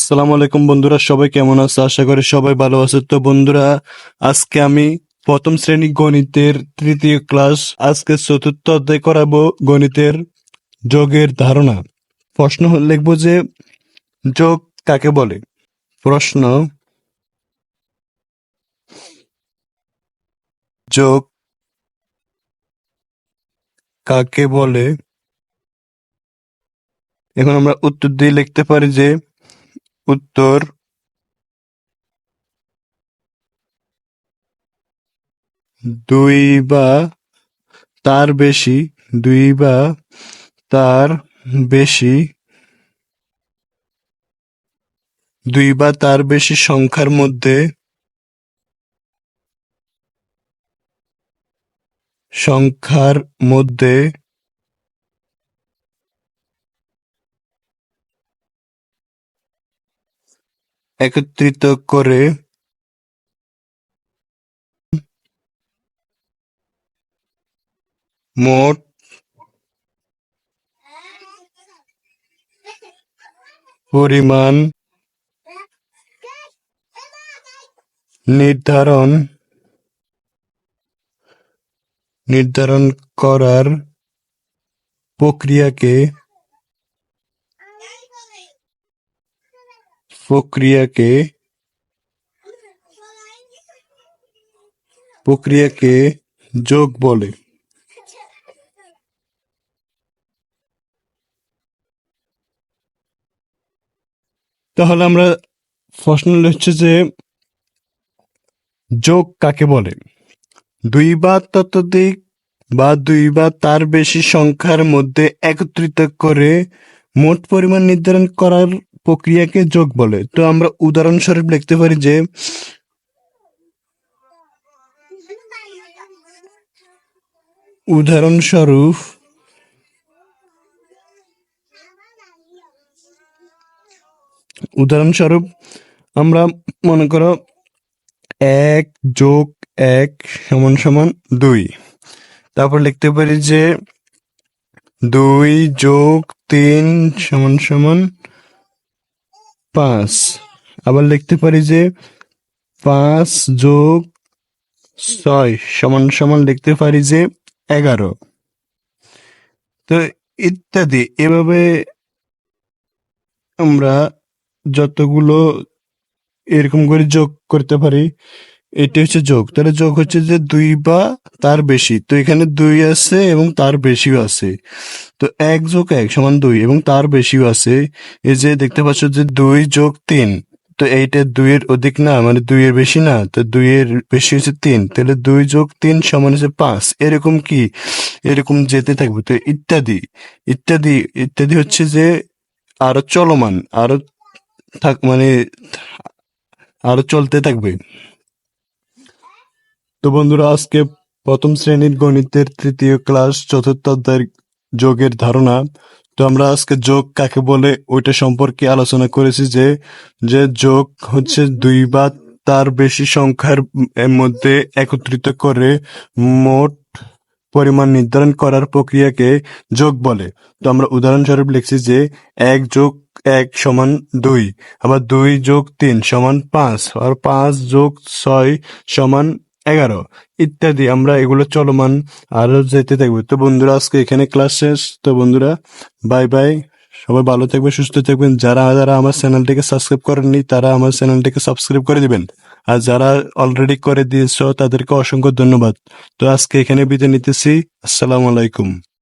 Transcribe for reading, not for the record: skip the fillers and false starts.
আসসালামু আলাইকুম বন্ধুরা, সবাই কেমন আছে? আশা করি সবাই ভালো আছে। তো বন্ধুরা, আজকে আমি প্রথম শ্রেণী গণিতের তৃতীয় ক্লাস, আজকে চতুর্থ অধ্যায় করাবো গণিতের যোগের ধারণা। প্রশ্ন লিখবো যে যোগ কাকে বলে। প্রশ্ন: যোগ কাকে বলে? এখন আমরা উত্তর দিয়ে লিখতে পারি যে উত্তর: দুই বা তার বেশি, দুই বা তার বেশি, দুই বা তার বেশি সংখ্যার মধ্যে সংখ্যার মধ্যে একত্রিত করে মোট পরিমাণ নির্ধারণ করার প্রক্রিয়াকে যোগ বলে। তাহলে আমরা প্রশ্ন হচ্ছে যে যোগ কাকে বলে। দুই বা ততোধিক বা দুই বা তার বেশি সংখ্যার মধ্যে একত্রিত করে মোট পরিমাণ নির্ধারণ করার প্রক্রিয়াকে যোগ বলে। তো আমরা উদাহরণস্বরূপ লিখতে পারি যে উদাহরণস্বরূপ আমরা মনে করো 1+1 = 2। তারপর লিখতে পারি যে 2+3 = 5। আবার লিখতে পারি যে 5+6 লিখতে পারি যে 11। তো ইত্যাদি। এভাবে আমরা যতগুলো এরকম করে যোগ করতে পারি। এটি হচ্ছে যোগ। তাহলে যোগ হচ্ছে যে দুই বা তার বেশি। তো এখানে 2 আছে এবং তার বেশিও আছে। তো 1+1 = 2 এবং তার বেশিও আছে। এই যে দেখতে পাচ্ছ যে 2+3। তো এইটা 2 এর অধিক না, মানে 2 এর বেশি না। তো 2 এর বেশি হচ্ছে 3। তাহলে 2+3 = 5। এরকম কি, এরকম যেতে থাকবে। তো ইত্যাদি ইত্যাদি ইত্যাদি হচ্ছে যে আরো চলমান, আরো মানে আরো চলতে থাকবে। তো বন্ধুরা, আজকে প্রথম শ্রেণীর গণিতের তৃতীয় ক্লাস চতুর্থ অধ্যায়ের যোগের ধারণা। তো আমরা আজকে যোগ কাকে বলে ওইটা সম্পর্কে আলোচনা করেছি যে যে যোগ হচ্ছে দুই বা তার বেশি সংখ্যার মধ্যে একত্রিত করে মোট পরিমাণ নির্ধারণ করার প্রক্রিয়াকে যোগ বলে। তো আমরা উদাহরণস্বরূপ লিখছি যে 1+1 = 2, আবার 2+3 = 5, আর 5+6 = 11 ইত্যাদি। আমরা এগুলো চলমান আরো যেতে থাকবে। তো বন্ধুরা, আজকে এখানে ক্লাস শেষ। তো বন্ধুরা, বাই বাই। সবাই ভালো থাকবে, সুস্থ থাকবেন। যারা যারা আমার চ্যানেলটিকে সাবস্ক্রাইব করেননি তারা আমার চ্যানেলটিকে সাবস্ক্রাইব করে দিবেন। আর যারা অলরেডি করে দিয়েছো তাদেরকে অসংখ্য ধন্যবাদ। তো আজকে এখানে বিদায় নিতেছি। আসসালামু আলাইকুম।